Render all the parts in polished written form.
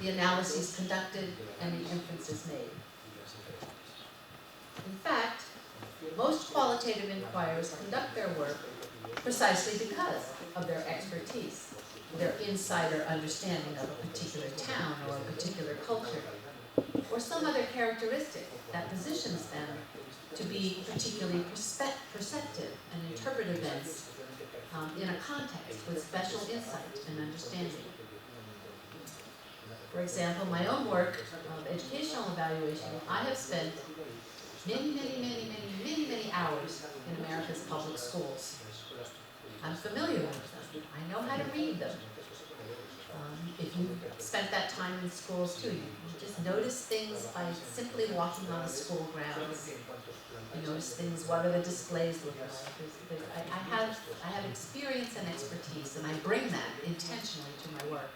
the analyses conducted, and the inferences made. In fact, most qualitative inquirers conduct their work precisely because of their expertise, their insider understanding of a particular town or a particular culture, or some other characteristic that positions them to be particularly perceptive and interpret events in a context with special insight and understanding. For example, my own work of educational evaluation, I have spent many hours in America's public schools. I'm familiar with them. I know how to read them. If you spent that time in schools too, you just notice things by simply walking on the school grounds. You notice things, what are the displays look like? I have experience and expertise, and I bring that intentionally to my work.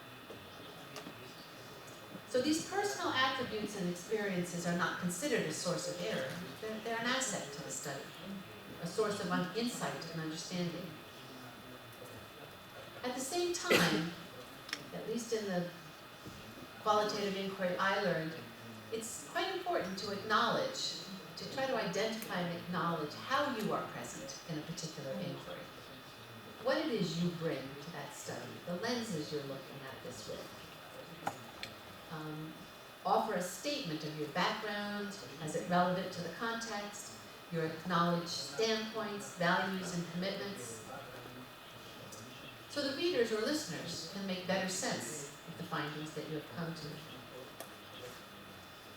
So these personal attributes and experiences are not considered a source of error. They're an asset to the study, a source of insight and understanding. At the same time, at least in the qualitative inquiry I learned, it's quite important to acknowledge, to try to identify and acknowledge how you are present in a particular inquiry. What it is you bring to that study, the lenses you're looking at this with. Offer a statement of your background, as it relevant to the context, your acknowledged standpoints, values, and commitments, so the readers or listeners can make better sense of the findings that you have come to.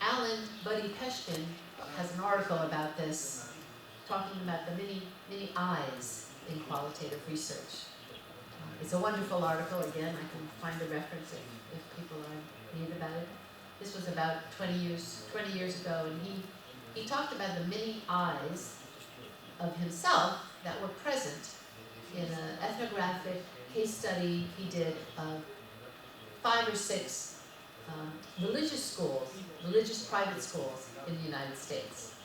Alan Buddy Peshkin has an article about this, talking about the many eyes in qualitative research. It's a wonderful article. Again, I can find a reference if people read about it. This was about 20 years ago, and he talked about the many eyes of himself that were present in an ethnographic case study he did of 5 or 6 religious schools, religious private schools in the United States.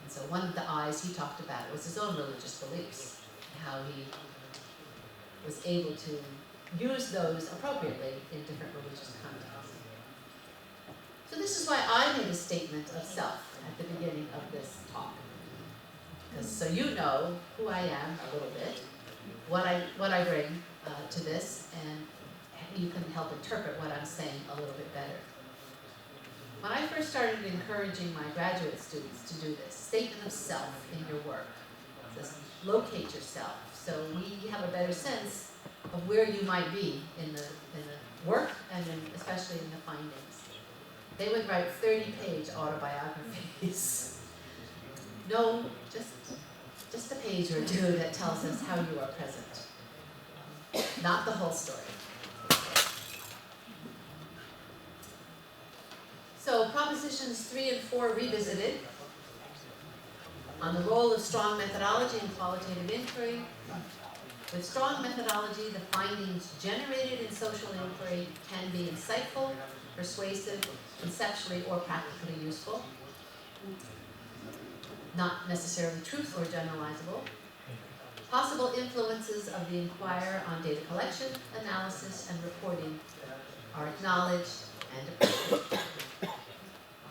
And so one of the eyes he talked about was his own religious beliefs, how he was able to use those appropriately in different religious contexts. So this is why I made a statement of self at the beginning of this talk. Because so you know who I am a little bit, what I bring to this, and you can help interpret what I'm saying a little bit better. When I first started encouraging my graduate students to do this, statement of self in your work, just locate yourself, so we have a better sense of where you might be in the work and especially in the findings. They would write 30-page autobiographies. No, just a page or two that tells us how you are present, not the whole story. So propositions 3 and 4 revisited on the role of strong methodology in qualitative inquiry. With strong methodology, the findings generated in social inquiry can be insightful, persuasive, conceptually or practically useful, not necessarily truthful or generalizable. Possible influences of the inquirer on data collection, analysis, and reporting are acknowledged and approved,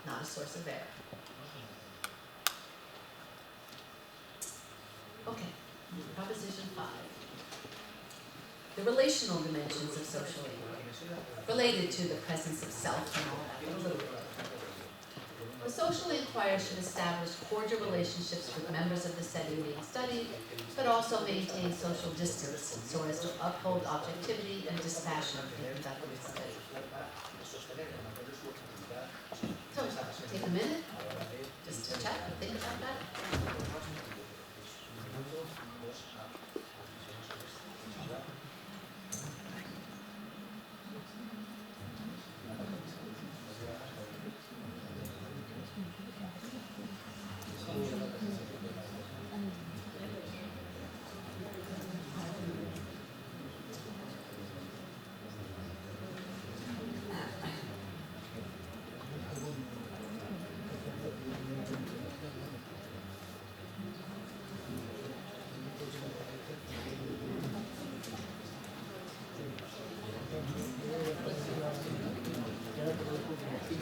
not a source of error. Okay, proposition 5. The relational dimensions of social inquiry, related to the presence of self and all that, but a little bit different. The social inquirer should establish cordial relationships with members of the setting being studied, but also maintain social distance so as to uphold objectivity and dispassion in conducting the study. So, take a minute just to chat and think about that.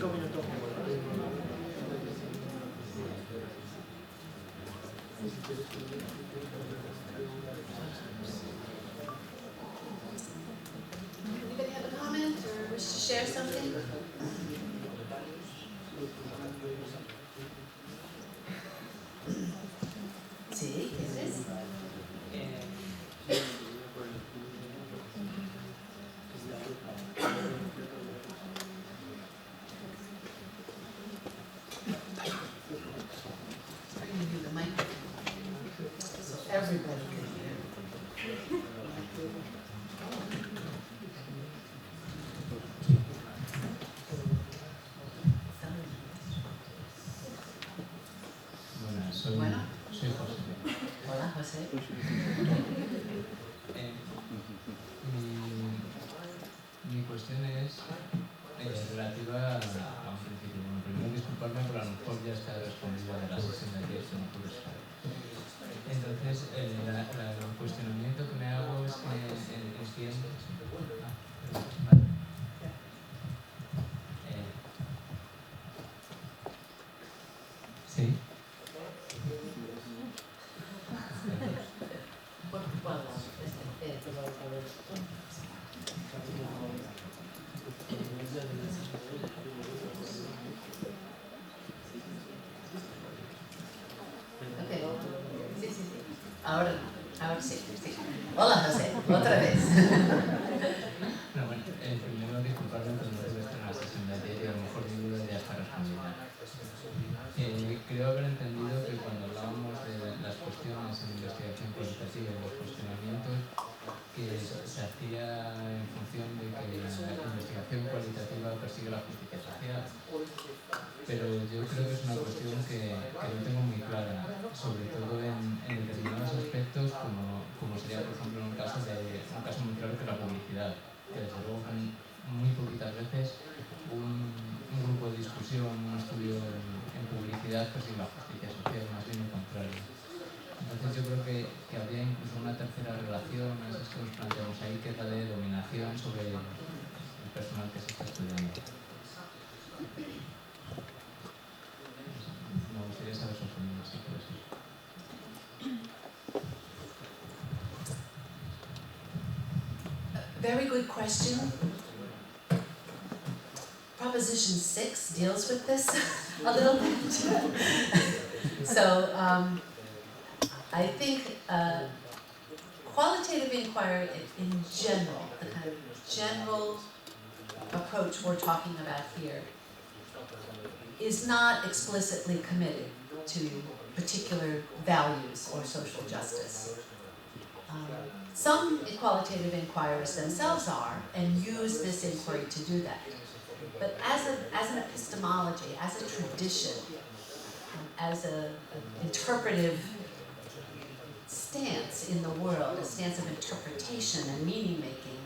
Anybody have a comment or wish to share something? Sí, ¿qué es? Everybody can hear. Bueno, soy José. Hola, José. Mi cuestión es relativa a un principio. Bueno, primero disculparme, pero a lo mejor ya está respondido de la sesión de ayer, que no pude estar. Entonces, el cuestionamiento que me hago es que entiendo... Vale. Sí. Ahora sí, sí. Hola, José, otra vez. No, bueno, primero disculparme, pero no pude estar en la sesión de ayer y a lo mejor mi duda ya está respondida. Creo haber entendido que cuando hablábamos de las cuestiones en investigación cualitativa y los cuestionamientos, que se hacía en función de que la investigación cualitativa persigue la justicia social. Pero yo creo que es una cuestión que no tengo muy clara, sobre todo en determinados aspectos, como sería, por ejemplo, un caso muy claro que la publicidad. Que desde luego, muy poquitas veces un grupo de discusión, un estudio en publicidad persigue la justicia social, más bien lo contrario. Entonces yo creo que habría incluso una tercera relación a esas que nos planteamos ahí, que es la de dominación sobre el personal que se está estudiando. Me gustaría saber su opinión, si puede ser. Very good question. Proposition 6 deals with this a little bit. So I think qualitative inquiry in general, the kind of general approach we're talking about here, is not explicitly committed to particular values or social justice. Some qualitative inquirers themselves are and use this inquiry to do that. But as an epistemology, as a tradition, as an interpretive stance in the world, a stance of interpretation and meaning-making,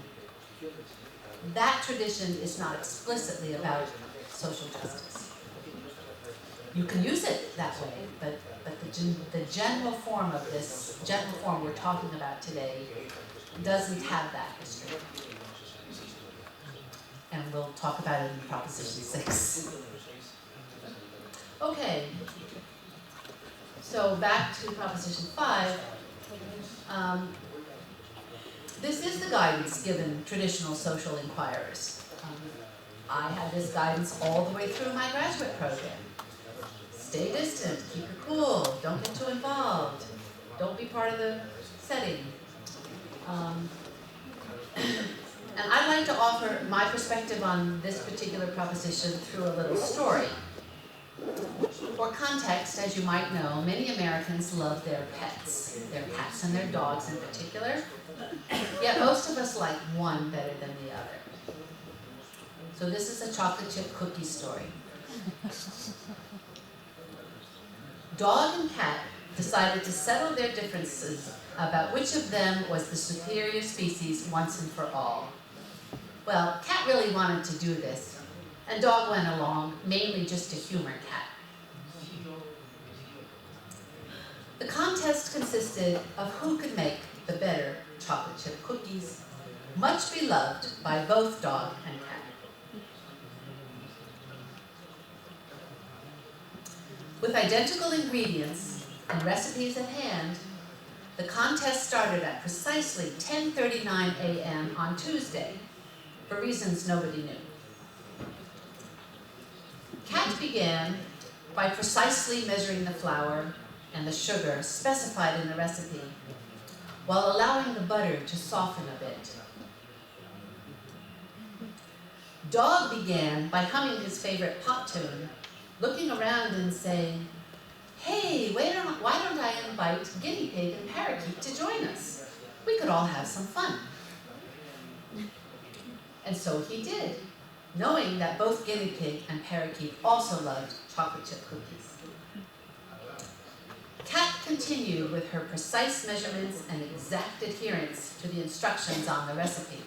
that tradition is not explicitly about social justice. You can use it that way, but the general form of this, general form we're talking about today, doesn't have that history. And we'll talk about it in Proposition 6. Okay, so back to Proposition 5. This is the guidance given traditional social inquirers. I had this guidance all the way through my graduate program. Stay distant, keep it cool, don't get too involved, don't be part of the setting. And I'd like to offer my perspective on this particular proposition through a little story. For context, as you might know, many Americans love their cats and their dogs in particular, yet most of us like one better than the other. So this is a chocolate chip cookie story. Dog and cat decided to settle their differences about which of them was the superior species once and for all. Well, cat really wanted to do this, and dog went along, mainly just to humor cat. The contest consisted of who could make the better chocolate chip cookies, much beloved by both dog and cat. With identical ingredients and recipes at hand, the contest started at precisely 10:39 a.m. on Tuesday, for reasons nobody knew. Kat began by precisely measuring the flour and the sugar specified in the recipe, while allowing the butter to soften a bit. Dog began by humming his favorite pop tune, looking around and saying, "Hey, why don't I invite Guinea Pig and Parakeet to join us? We could all have some fun." And so he did, knowing that both Guinea Pig and Parakeet also loved chocolate chip cookies. Kat continued with her precise measurements and exact adherence to the instructions on the recipe.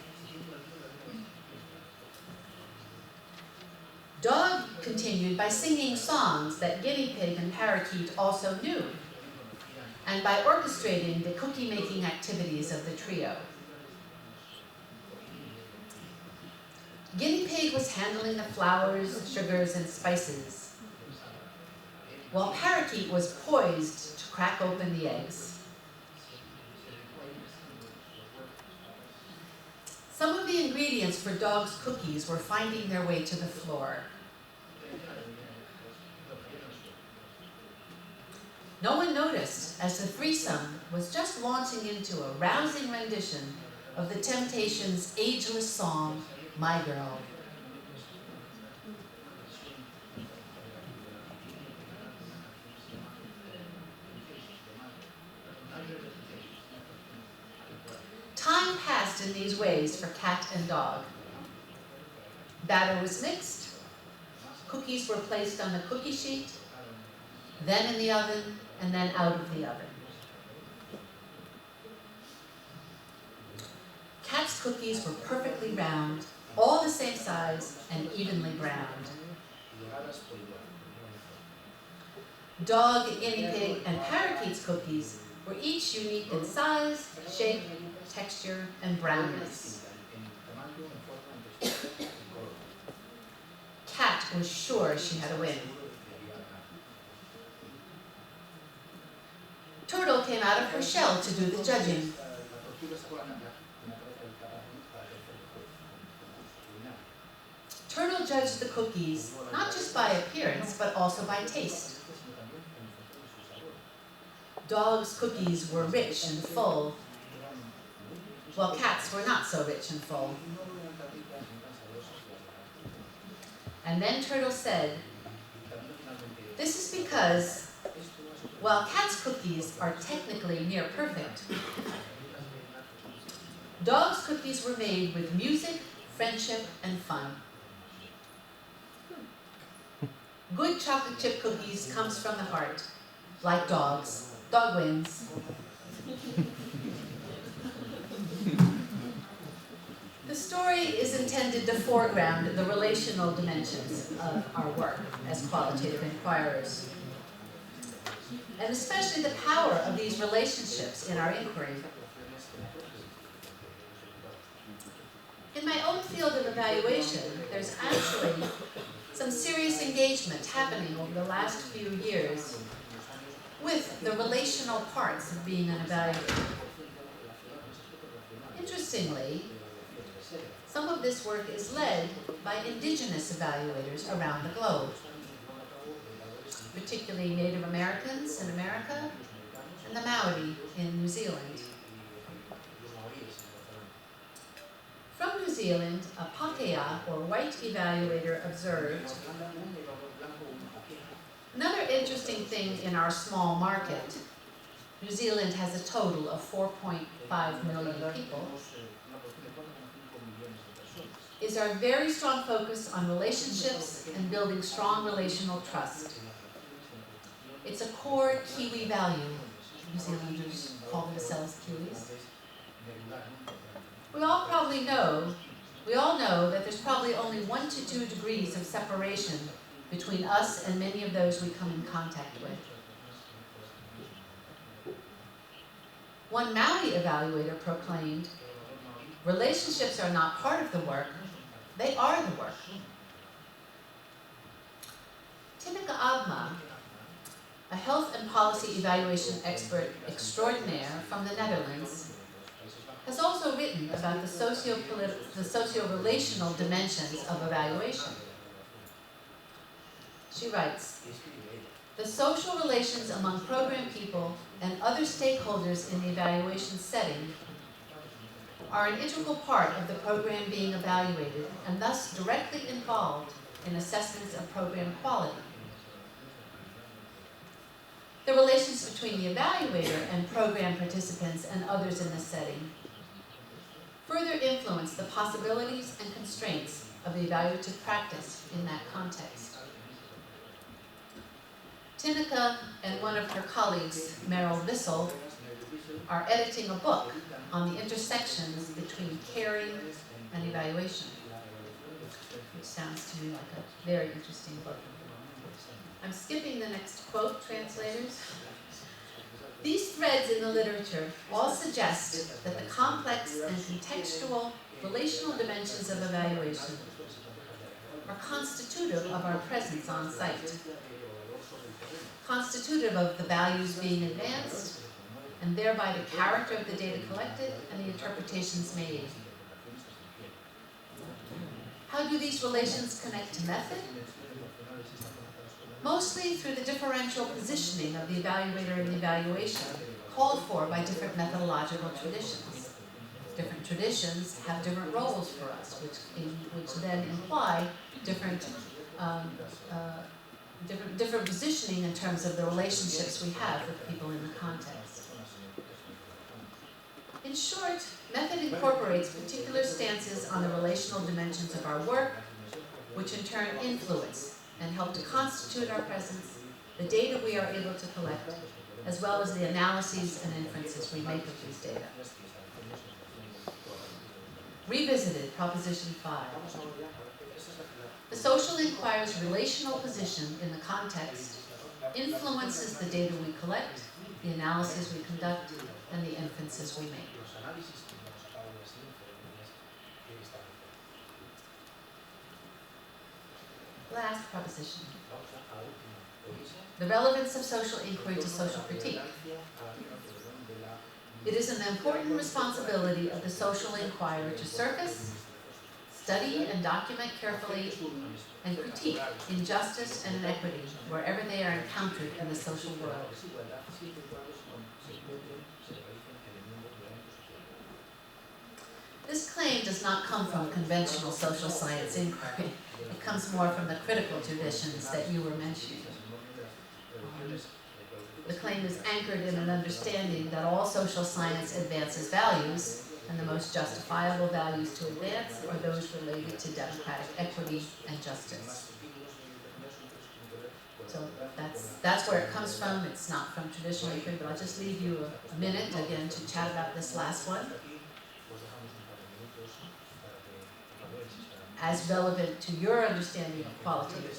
Dog continued by singing songs that Guinea Pig and Parakeet also knew, and by orchestrating the cookie-making activities of the trio. Guinea Pig was handling the flours, sugars, and spices, while Parakeet was poised to crack open the eggs. Some of the ingredients for Dog's cookies were finding their way to the floor. No one noticed as the threesome was just launching into a rousing rendition of the Temptations' ageless song, "My Girl." Time passed in these ways for Kat and Dog. Batter was mixed, cookies were placed on the cookie sheet, then in the oven, and then out of the oven. Kat's cookies were perfectly round, all the same size, and evenly browned. Dog, Guinea Pig, and Parakeet's cookies were each unique in size, shape, texture, and brownness. Kat was sure she had a win. Turtle came out of her shell to do the judging. Turtle judged the cookies not just by appearance, but also by taste. Dog's cookies were rich and full, while Kat's were not so rich and full. And then Turtle said, "This is because, while Kat's cookies are technically near perfect, Dog's cookies were made with music, friendship, and fun." Good chocolate chip cookies comes from the heart, like Dog's. Dog wins. The story is intended to foreground the relational dimensions of our work as qualitative inquirers, and especially the power of these relationships in our inquiry. In my own field of evaluation, there's actually some serious engagement happening over the last few years with the relational parts of being an evaluator. Interestingly, some of this work is led by indigenous evaluators around the globe, particularly Native Americans in America and the Maori in New Zealand. From New Zealand, a Pākehā, or white evaluator, observed, "Another interesting thing in our small market, New Zealand has a total of 4.5 million people, is our very strong focus on relationships and building strong relational trust. It's a core Kiwi value." New Zealanders call themselves Kiwis. We all know that there's probably only 1 to 2 degrees of separation between us and many of those we come in contact with. One Maori evaluator proclaimed, "Relationships are not part of the work, they are the work." Timika Abma policy evaluation expert extraordinaire from the Netherlands, has also written about the socio-relational dimensions of evaluation. She writes, "The social relations among program people and other stakeholders in the evaluation setting are an integral part of the program being evaluated and thus directly involved in assessments of program quality. The relations between the evaluator and program participants and others in the setting further influence the possibilities and constraints of the evaluative practice in that context." Tineke and one of her colleagues, Meryl Wissel, are editing a book on the intersections between caring and evaluation, which sounds to me like a very interesting book. I'm skipping the next quote, translators. "These threads in the literature all suggest that the complex and contextual relational dimensions of evaluation are constitutive of our presence on site, constitutive of the values being advanced, and thereby the character of the data collected and the interpretations made. How do these relations connect to method? Mostly through the differential positioning of the evaluator in the evaluation called for by different methodological traditions. Different traditions have different roles for us, which then imply different positioning in terms of the relationships we have with people in the context. In short, method incorporates particular stances on the relational dimensions of our work, which in turn influence and help to constitute our presence, the data we are able to collect, as well as the analyses and inferences we make of these data." Revisited, Proposition 5. "The social inquirer's relational position in the context influences the data we collect, the analyses we conduct, and the inferences we make." Last proposition. The relevance of social inquiry to social critique. "It is an important responsibility of the social inquirer to surface, study and document carefully, and critique injustice and inequity wherever they are encountered in the social world." This claim does not come from conventional social science inquiry. It comes more from the critical traditions that you were mentioning. The claim is anchored in an understanding that all social science advances values, and the most justifiable values to advance are those related to democratic equity and justice. So that's where it comes from. It's not from traditional inquiry, but I'll just leave you a minute again to chat about this last one, as relevant to your understanding of qualitative.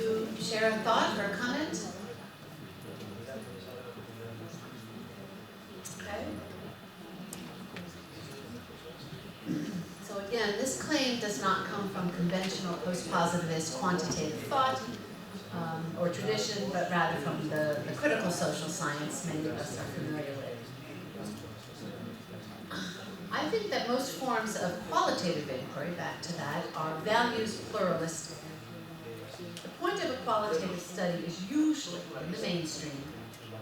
to share a thought or a comment? Okay. So again, this claim does not come from conventional post-positivist quantitative thought or tradition, but rather from the critical social science many of us are familiar with. I think that most forms of qualitative inquiry, back to that, are values pluralistic. The point of a qualitative study is usually, in the mainstream,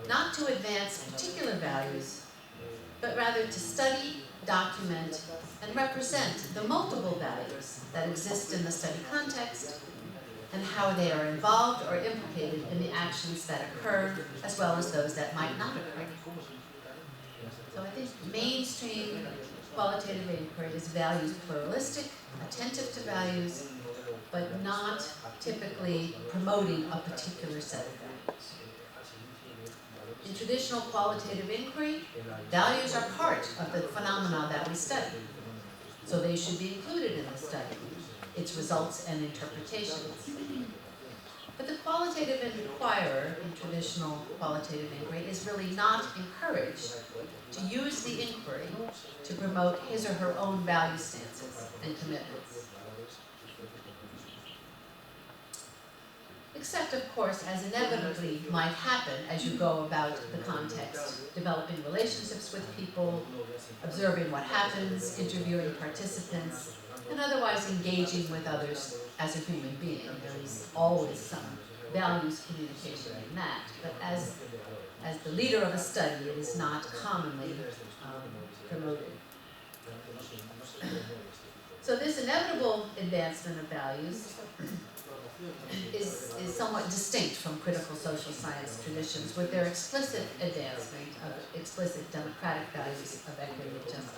not to advance particular values, but rather to study, document, and represent the multiple values that exist in the study context and how they are involved or implicated in the actions that occur, as well as those that might not occur. So I think mainstream qualitative inquiry is values pluralistic, attentive to values, but not typically promoting a particular set of values. In traditional qualitative inquiry, values are part of the phenomena that we study, so they should be included in the study, its results and interpretations. But the qualitative inquirer in traditional qualitative inquiry is really not encouraged to use the inquiry to promote his or her own value stances and commitments. Except, of course, as inevitably might happen as you go about the context, developing relationships with people, observing what happens, interviewing participants, and otherwise engaging with others as a human being. There is always some values communication in that, but as the leader of a study, it is not commonly promoted. So this inevitable advancement of values is somewhat distinct from critical social science traditions with their explicit advancement of explicit democratic values of equity and justice.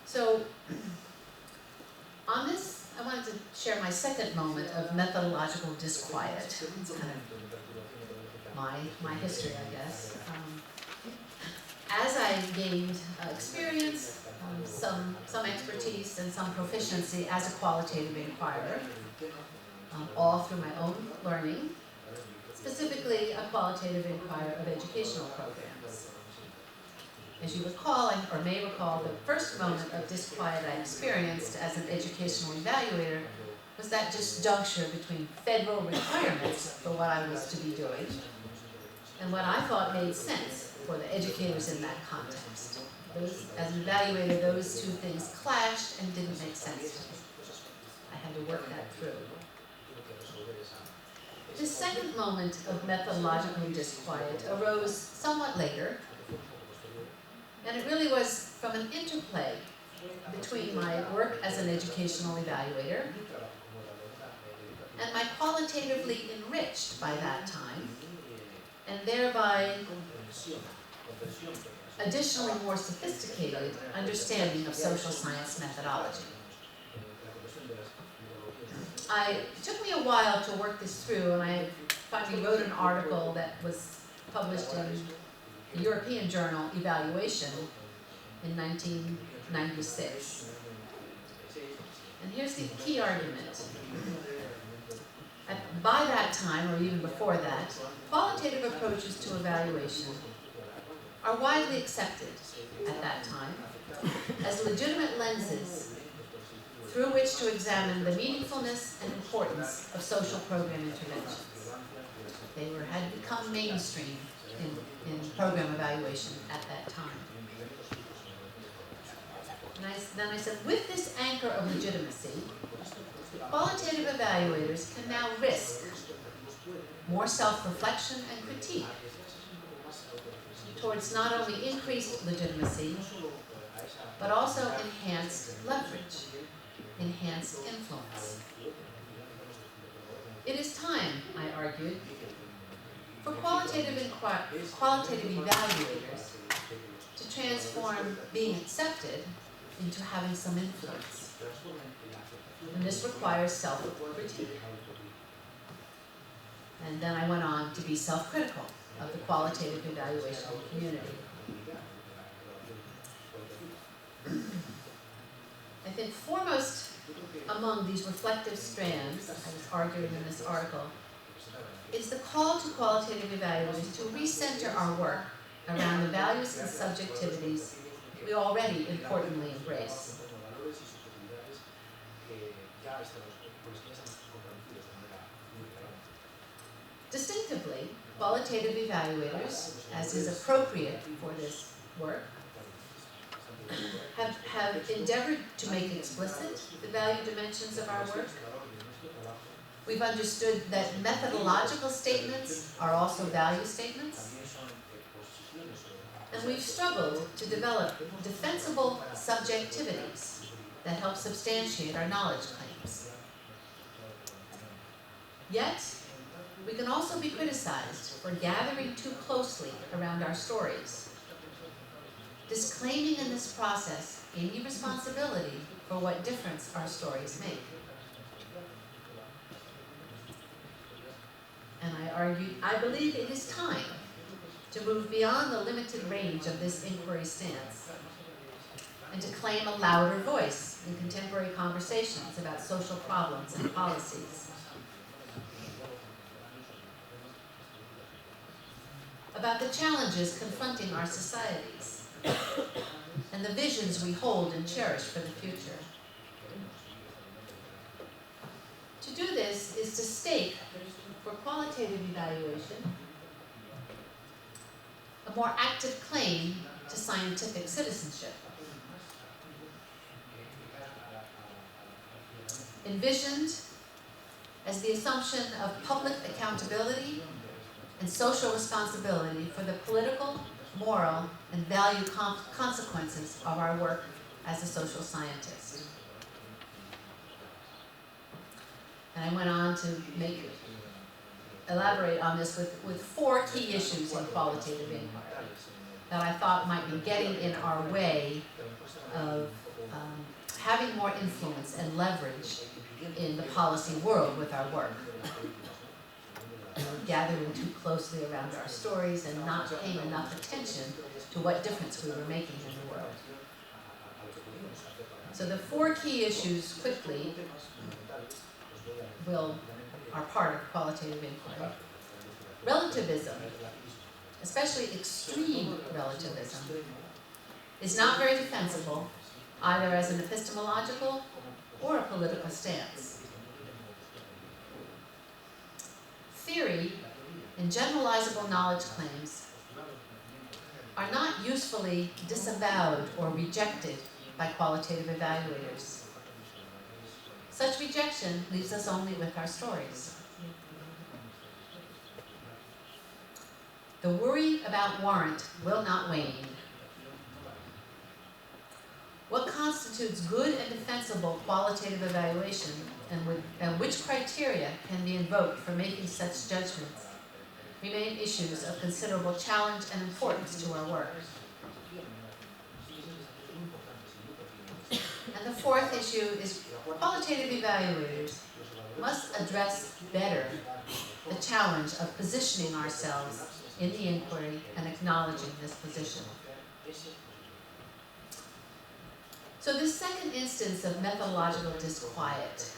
So on this, I wanted to share my second moment of methodological disquiet. It's kind of my history, I guess. As I gained experience, some expertise and some proficiency as a qualitative inquirer, all through my own learning, specifically a qualitative inquirer of educational programs. As you recall, or may recall, the first moment of disquiet I experienced as an educational evaluator was that disjuncture between federal requirements for what I was to be doing and what I thought made sense for the educators in that context. As an evaluator, those two things clashed and didn't make sense to me. I had to work that through. This second moment of methodological disquiet arose somewhat later, and it really was from an interplay between my work as an educational evaluator and my qualitatively enriched by that time, and thereby additionally more sophisticated understanding of social science methodology. It took me a while to work this through, and I finally wrote an article that was published in the European journal Evaluation in 1996. And here's the key argument. By that time, or even before that, qualitative approaches to evaluation are widely accepted at that time as legitimate lenses through which to examine the meaningfulness and importance of social program interventions. They had become mainstream in program evaluation at that time. And then I said, with this anchor of legitimacy, qualitative evaluators can now risk more self-reflection and critique towards not only increased legitimacy, but also enhanced leverage, enhanced influence. It is time, I argued, for qualitative evaluators to transform being accepted into having some influence. And this requires self-critique. And then I went on to be self-critical of the qualitative evaluation community. I think foremost among these reflective strands, I was arguing in this article, is the call to qualitative evaluators to recenter our work around the values and subjectivities we already importantly embrace. Distinctively, qualitative evaluators, as is appropriate for this work, have endeavored to make explicit the value dimensions of our work. We've understood that methodological statements are also value statements. And we've struggled to develop defensible subjectivities that help substantiate our knowledge claims. Yet, we can also be criticized for gathering too closely around our stories, disclaiming in this process any responsibility for what difference our stories make. And I believe it is time to move beyond the limited range of this inquiry stance and to claim a louder voice in contemporary conversations about social problems and policies. About the challenges confronting our societies and the visions we hold and cherish for the future. To do this is to stake for qualitative evaluation a more active claim to scientific citizenship. Envisioned as the assumption of public accountability and social responsibility for the political, moral, and value consequences of our work as a social scientist. And I went on to elaborate on this with 4 key issues in qualitative inquiry that I thought might be getting in our way of having more influence and leverage in the policy world with our work. Gathering too closely around our stories and not paying enough attention to what difference we were making in the world. So the 4 key issues quickly are part of qualitative inquiry. Relativism, especially extreme relativism, is not very defensible either as an epistemological or a political stance. Theory and generalizable knowledge claims are not usefully disavowed or rejected by qualitative evaluators. Such rejection leaves us only with our stories. The worry about warrant will not wane. What constitutes good and defensible qualitative evaluation and which criteria can be invoked for making such judgments remain issues of considerable challenge and importance to our work. And the 4th issue is qualitative evaluators must address better the challenge of positioning ourselves in the inquiry and acknowledging this position. So this second instance of methodological disquiet,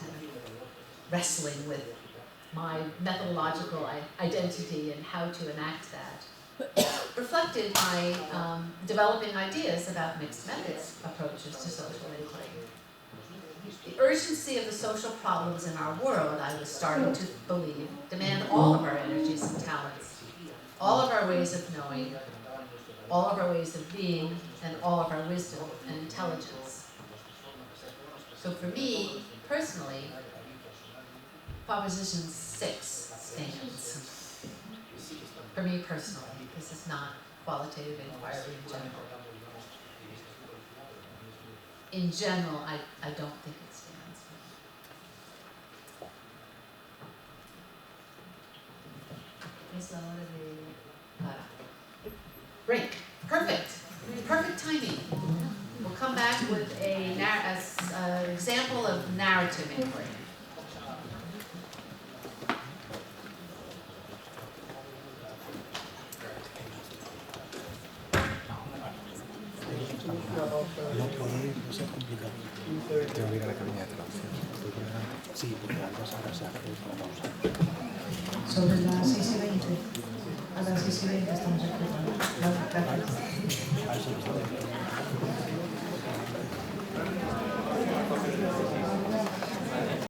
wrestling with my methodological identity and how to enact that, reflected my developing ideas about mixed methods approaches to social inquiry. The urgency of the social problems in our world, I was starting to believe, demand all of our energies and talents, all of our ways of knowing, all of our ways of being, and all of our wisdom and intelligence. So for me, personally, Proposition 6 stands. For me personally, this is not qualitative inquiry in general. In general, I don't think it stands. Great, perfect, perfect timing. We'll come back with an example of narrative inquiry. No puede ser complicado. Tengo que ir a la cabina de traducción. Sí, porque antes ahora se hace una pausa. Sobre las 6:20. A las 6:20 estamos aquí.